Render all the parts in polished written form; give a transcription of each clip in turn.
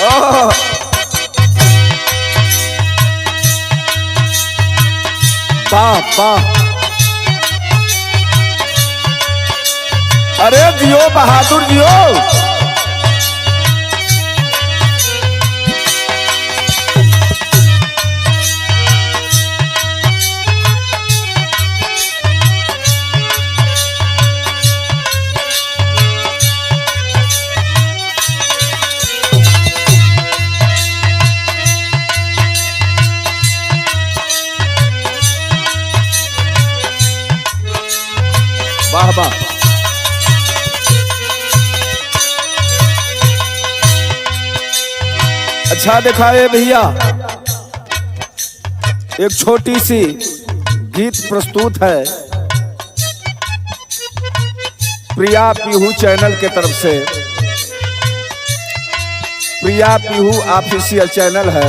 वाह वाह, अरे जियो बहादुर जियो। वाह वाह, अच्छा दिखाए भैया। एक छोटी सी गीत प्रस्तुत है प्रिया पीहू चैनल के तरफ से। प्रिया पीहू ऑफिशियल चैनल है,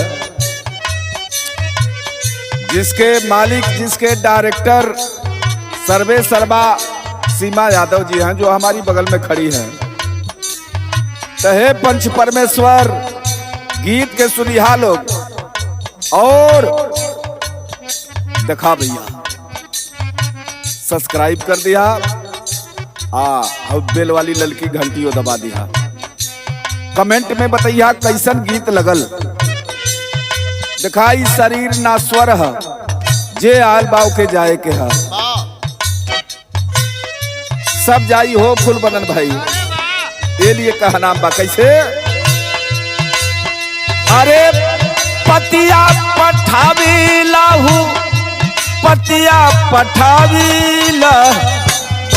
जिसके मालिक, जिसके डायरेक्टर सर्वे सर्वा सीमा यादव जी हैं, जो हमारी बगल में खड़ी हैं। हे पंच परमेश्वर, गीत के सुनिहा लोग और देखा भैया, सब्सक्राइब कर दिया और बेल वाली ललकी घंटी दबा दिया। कमेंट में बताइया कैसन गीत लगल। दिखाई शरीर ना स्वर है, जे आल बाव के जाए के है, सब जाई हो फुल बनन भाई। ये लिए कहना बा कैसे, अरे पतिया पठावी लाहू, पतिया पठावी ला,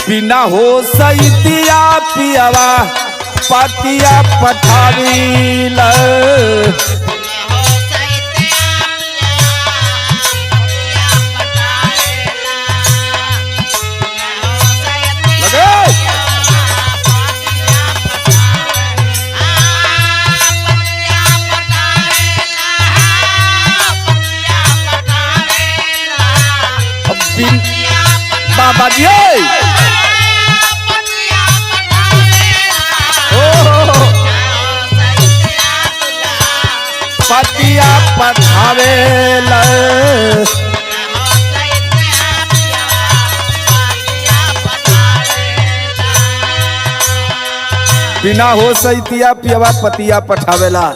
बिना हो सैतिया पियावा, पतिया पठावी ला। बाबा जी पतिया पठावे ला, बिना हो सैतिया पियवा पतिया पठावेला।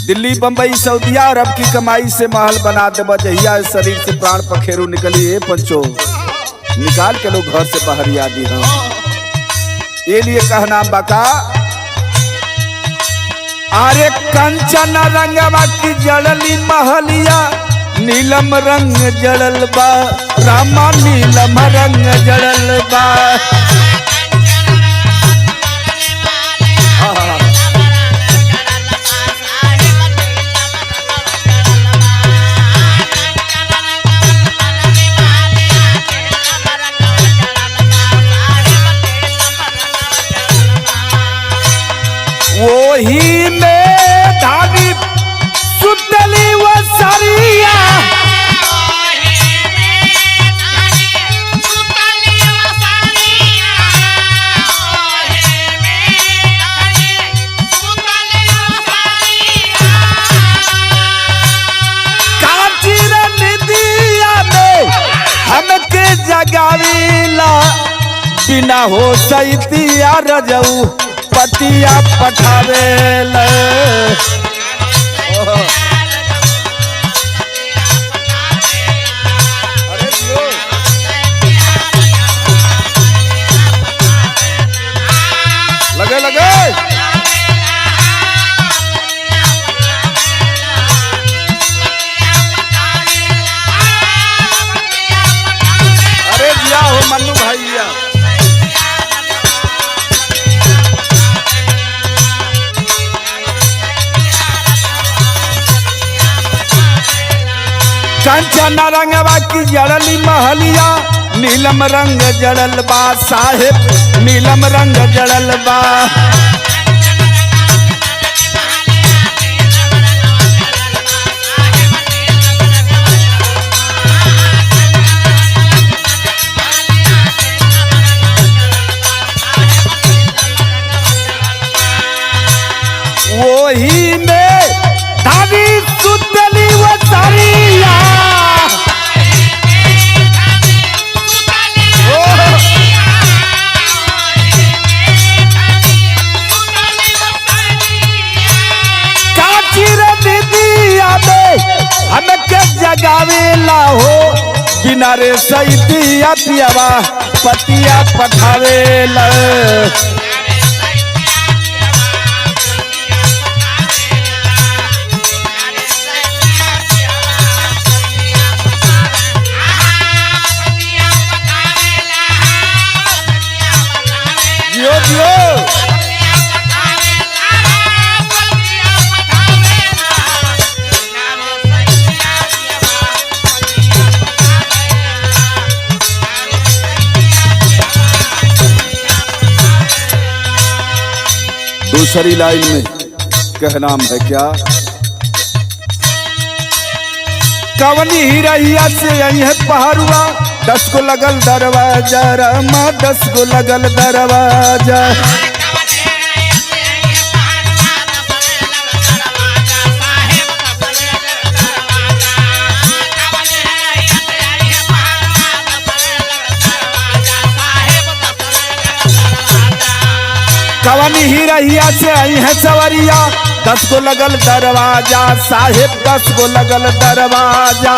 दिल्ली बंबई सऊदिया अरब की कमाई से महल बना देबा, जहिया शरीर से प्राण पखेरु निकली। ए पंचो निकाल के लोग घर से बाहर यादी हम। ये लिए कहना बाका, अरे कंचन रंगवा की जड़ली महलिया, नीलम रंग जड़ल बा, रामा नीलम रंग जड़ल बा। वही में धानी सुतली वो सरिया, काची निदिया में हमके जगावीला, बिना हो सैतिया रजऊ पतिया पठावेला। लगे लगे अरे जिया हो मन्नू भैया। कंचन रंगवा की जड़ली महलिया, नीलम रंग जड़ल बा, साहेब नीलम रंग जड़ल बा। लगावेला हो बिना रे सैतिया पियावा पतिया पठावेला। जियो जियो दूसरी लाइन में कहनाम है क्या, कवनी हिरैया से आई है पहरुआ 10 को लगल दरवाजा रमा 10 को लगल दरवाजा। कवनी हिरैया से आई है सवरिया 10 को लगल दरवाजा साहेब 10 को लगल दरवाजा।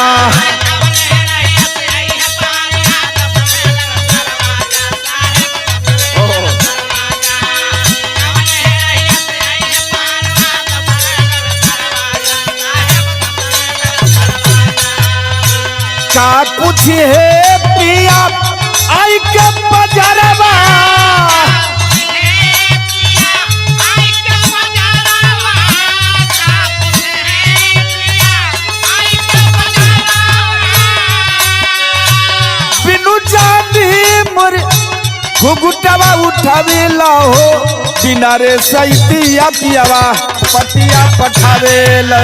का पूछे पिया आई के बजरवा घुघुटवा उठावेला हो बिना रे सैतिया पियावा पतिया पठावेला।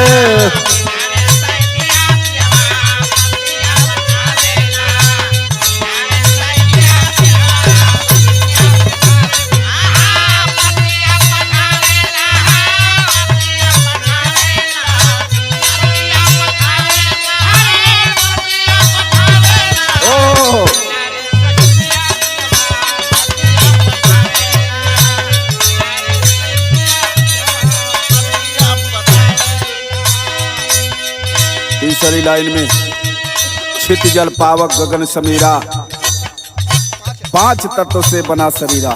तीसरी लाइन में छित जल पावक गगन समीरा 5 तत्व से बना शरीरा।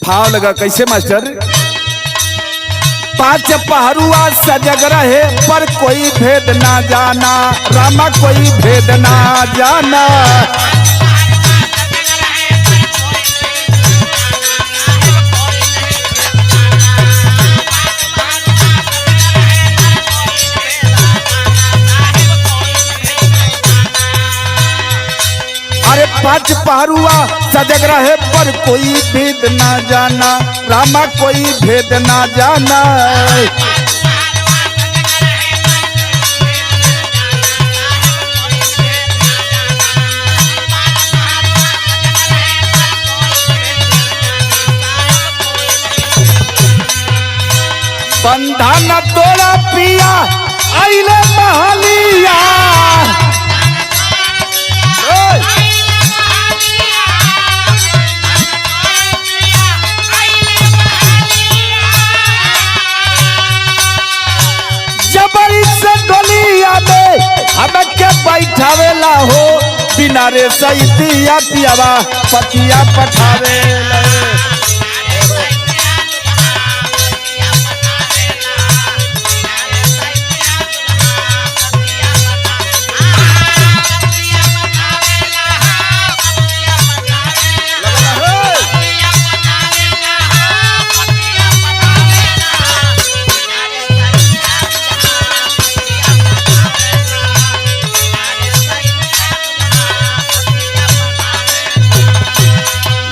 भाव लगा कैसे मास्टर, 5 पहरुआ सजग रहे पर कोई भेद ना जाना रामा कोई भेद ना जाना। अरे 5 पहरुआ सजग रहे पर कोई भेद ना जाना रामा कोई भेद ना जाना। बंधा न तोड़ा पिया आइले महलिया जबरी से डोलिया में हमें के बैठावेला हो बिना रे सैतिया पियावा पतिया पठावेला।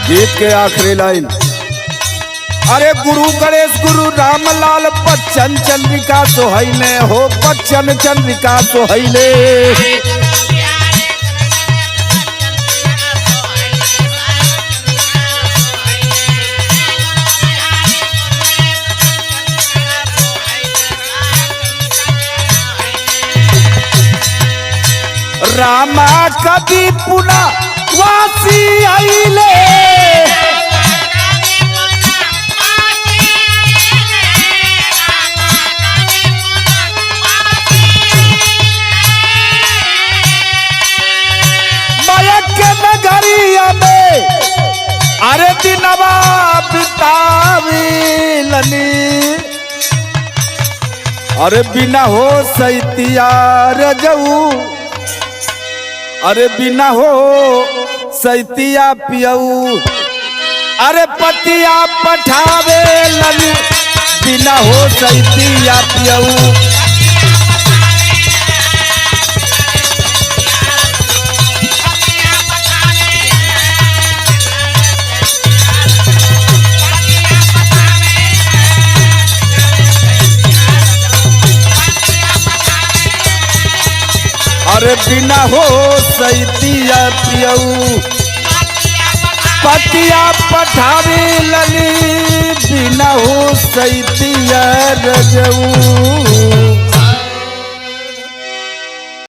गीत के आखिरी लाइन, अरे गुरु गणेश गुरु रामलाल बच्चन चंद्रिका सोहैले हो बच्चन चंद्रिका सोहैले। रामा कभी पुना वासी आइले माया के नगरिया में अरे दिनवा बिताविलनी अरे बिना हो सैतिया रजऊ अरे बिना हो सैतिया पियऊ अरे पतिया पठावे लनी बिना हो सैतिया पियऊ अरे बिना हो सैतिया पियऊ पतिया पठावी लनी बिना हो सैतिया रजऊ।